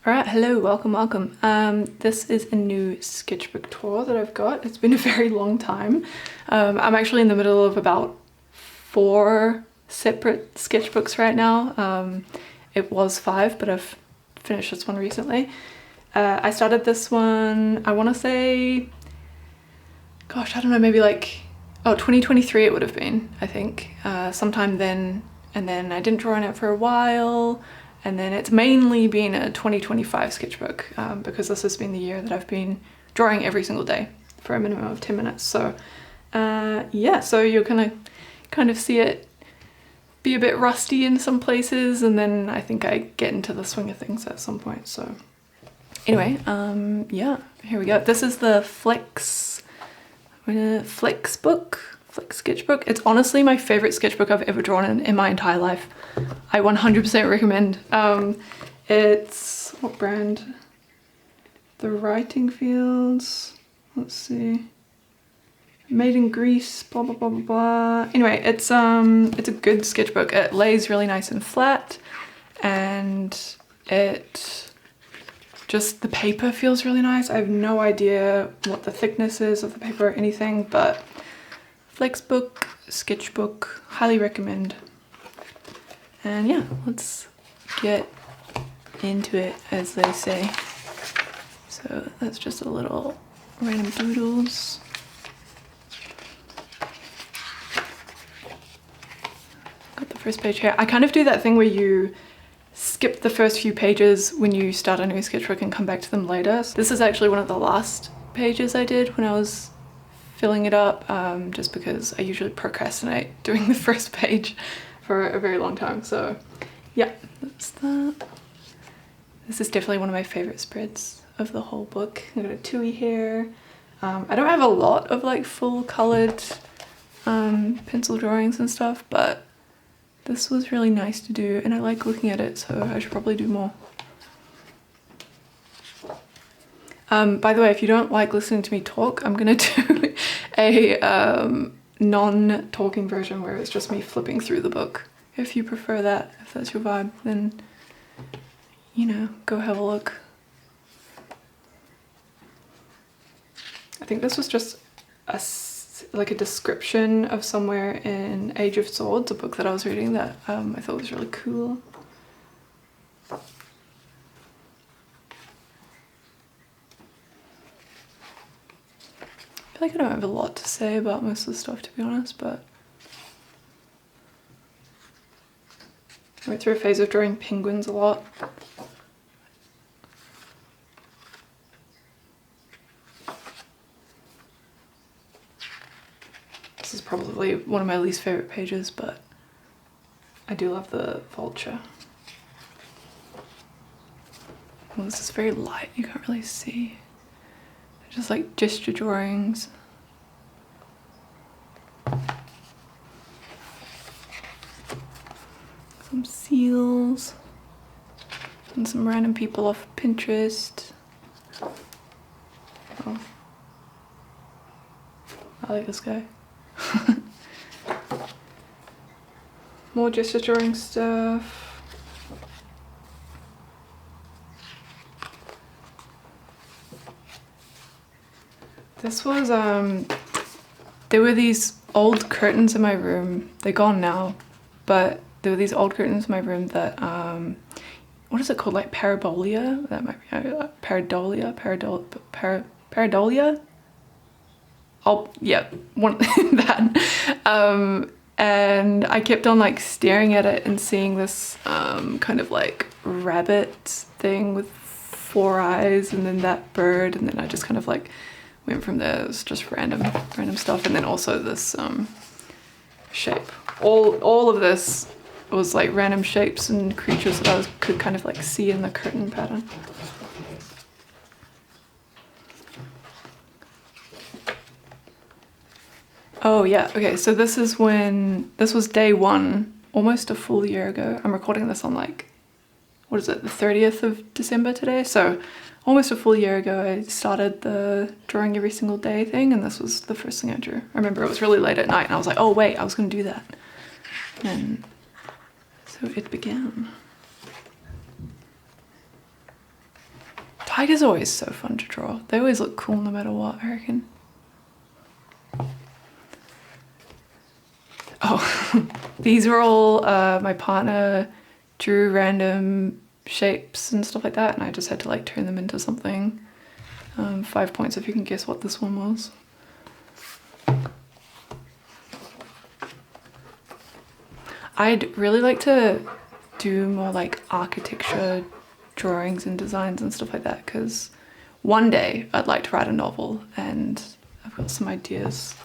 Alright, hello, welcome. This is a new sketchbook tour that I've got. It's been a very long time. I'm actually in the middle of about 4 separate sketchbooks right now. It was 5, but I've finished this one recently. I started this one, I want to say, gosh, I don't know, maybe like, 2023 it would have been, I think. Sometime then, and then I didn't draw on it for a while. And then it's mainly been a 2025 sketchbook because this has been the year that I've been drawing every single day for a minimum of 10 minutes. So yeah, so you're gonna kind of see it be a bit rusty in some places, and then I think I get into the swing of things at some point. So anyway, yeah, here we go. This is the Flex sketchbook. It's honestly my favorite sketchbook I've ever drawn in my entire life. I 100% recommend. It's, what brand? The Writing Fields. Let's see. Made in Greece, blah blah blah blah blah. Anyway, it's a good sketchbook. It lays really nice and flat, and it just, the paper feels really nice. I have no idea what the thickness is of the paper or anything, but Flexbook, sketchbook, highly recommend. And yeah, let's get into it, as they say. So that's just a little random doodles. Got the first page here. I kind of do that thing where you skip the first few pages when you start a new sketchbook and come back to them later. So this is actually one of the last pages I did when I was filling it up, just because I usually procrastinate doing the first page for a very long time. So yeah, that's that. This is definitely one of my favorite spreads of the whole book. I've got a Tui here. I don't have a lot of like full colored pencil drawings and stuff, but this was really nice to do and I like looking at it, so I should probably do more. By the way, if you don't like listening to me talk, I'm gonna do a non-talking version where it's just me flipping through the book. If you prefer that, if that's your vibe, then, you know, go have a look. I think this was just like a description of somewhere in Age of Swords, a book that I was reading that I thought was really cool. I feel like I don't have a lot to say about most of the stuff, to be honest, but I went through a phase of drawing penguins a lot. This is probably one of my least favorite pages, but I do love the vulture. Well, this is very light, you can't really see. Just like gesture drawings. Some seals. And some random people off Pinterest. Oh. I like this guy. More gesture drawing stuff. This was, there were these old curtains in my room. They're gone now, but there were these old curtains in my room that, what is it called? Like parabolia? That might be, pareidolia? Pareidolia? Oh, yeah, one that. And I kept on like staring at it and seeing this kind of like rabbit thing with 4 eyes, and then that bird, and then I just kind of like went from there. It was just random stuff, and then also this shape. All of this was like random shapes and creatures that I could kind of like see in the curtain pattern. Oh yeah, okay, so this was day 1, almost a full year ago. I'm recording this on like, what is it, the 30th of December today? So almost a full year ago I started the drawing every single day thing, and this was the first thing I drew. I remember it was really late at night and I was like, oh wait, I was gonna do that. And so it began. Tigers are always so fun to draw. They always look cool no matter what, I reckon. Oh, these are all my partner drew random shapes and stuff like that, and I just had to like turn them into something. 5 points if you can guess what this one was. I'd really like to do more like architecture drawings and designs and stuff like that, because one day I'd like to write a novel, and I've got some ideas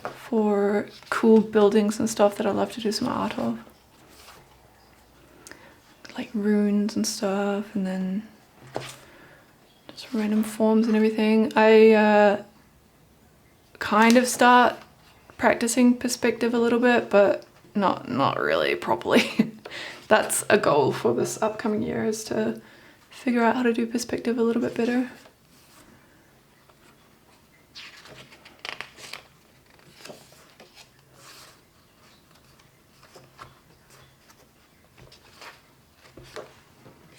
for cool buildings and stuff that I'd love to do some art of. Like runes and stuff, and then just random forms and everything. I kind of start practicing perspective a little bit, but not really properly. That's a goal for this upcoming year, is to figure out how to do perspective a little bit better.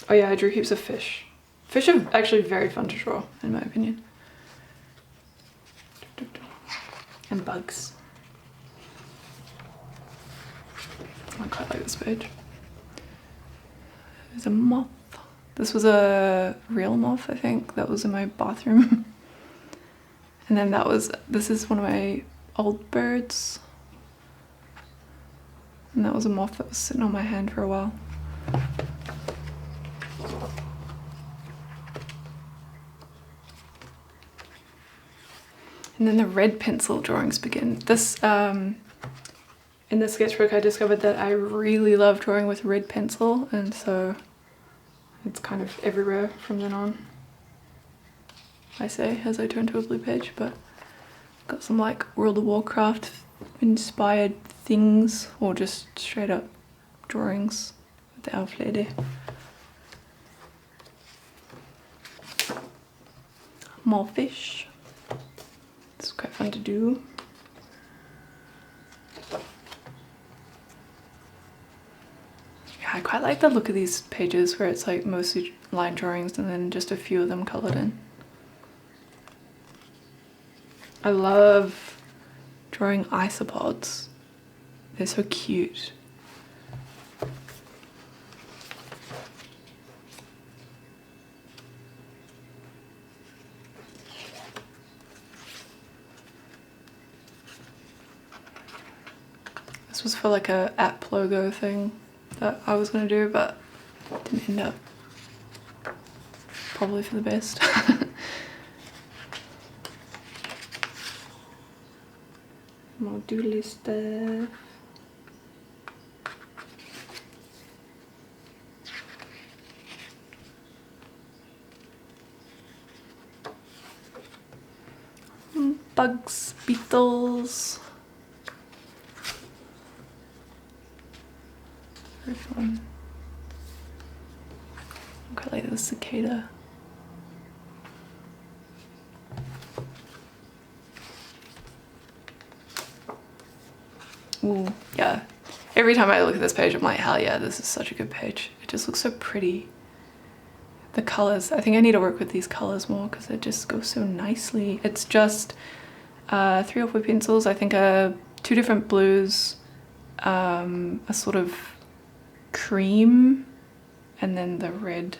Oh yeah, I drew heaps of fish. Fish are actually very fun to draw, in my opinion. And bugs. I quite like this page. There's a moth. This was a real moth, I think, that was in my bathroom. And then this is one of my old birds. And that was a moth that was sitting on my hand for a while. And then the red pencil drawings begin. This, in the sketchbook I discovered that I really love drawing with red pencil, and so it's kind of everywhere from then on, I say, as I turn to a blue page. But got some like World of Warcraft inspired things, or just straight up drawings with the elf lady. More fish. It's quite fun to do. Yeah, I quite like the look of these pages where it's like mostly line drawings and then just a few of them colored in. I love drawing isopods. They're so cute. This was for like a app logo thing that I was gonna do, but didn't end up. Probably for the best. More doodly stuff. Bugs, beetles. Very fun. I quite like the cicada. Ooh, yeah. Every time I look at this page, I'm like, hell yeah, this is such a good page. It just looks so pretty. The colors, I think I need to work with these colors more because they just go so nicely. It's just 3 or 4 pencils, I think 2 different blues, a sort of cream, and then the red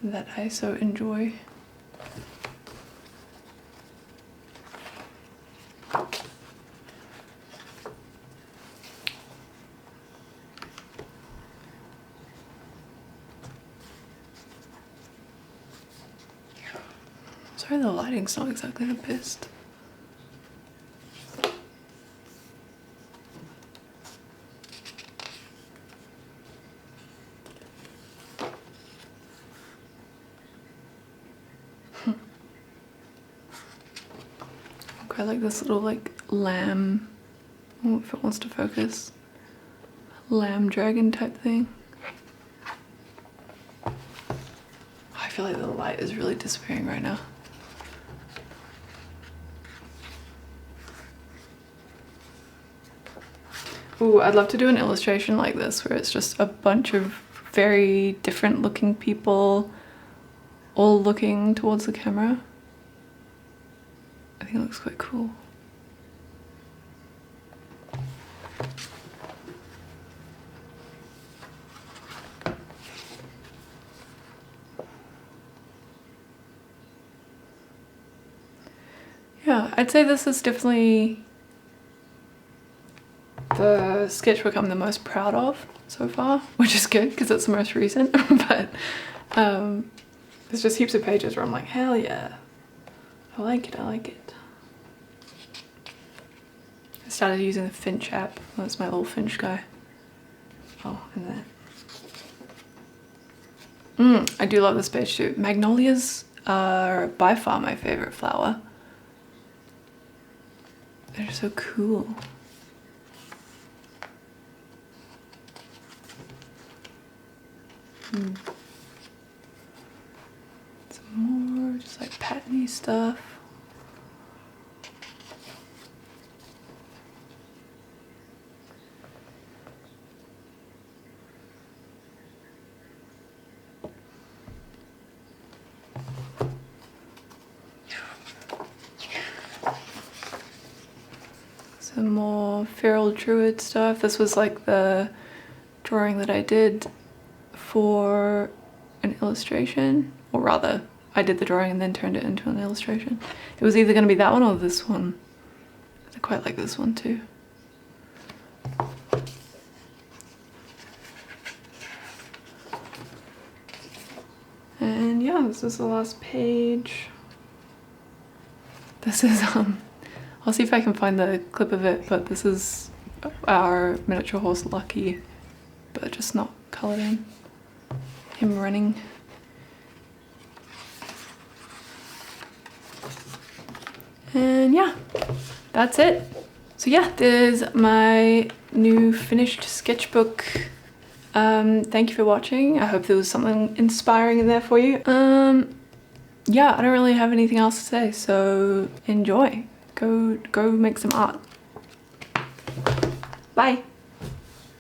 that I so enjoy. Sorry, the lighting's not exactly the best. I like this little like lamb, oh, if it wants to focus, lamb dragon type thing. I feel like the light is really disappearing right now. Ooh, I'd love to do an illustration like this where it's just a bunch of very different looking people all looking towards the camera. I think it looks quite cool. Yeah, I'd say this is definitely the sketchbook I'm the most proud of so far, which is good because it's the most recent. But there's just heaps of pages where I'm like, hell yeah, I like it, I like it. I started using the Finch app. That's my little Finch guy. Oh, and there. I do love this page too. Magnolias are by far my favorite flower. They're so cool. Some more just like patterny stuff. Some more feral druid stuff. This was like the drawing that I did for an illustration, or rather I did the drawing and then turned it into an illustration. It was either going to be that one or this one. I quite like this one too. And yeah, this is the last page. This is I'll see if I can find the clip of it, but this is our miniature horse Lucky, but just not coloured in. Him running. And yeah, that's it. So yeah, there's my new finished sketchbook. Thank you for watching. I hope there was something inspiring in there for you. Yeah, I don't really have anything else to say, so enjoy. Go make some art. Bye.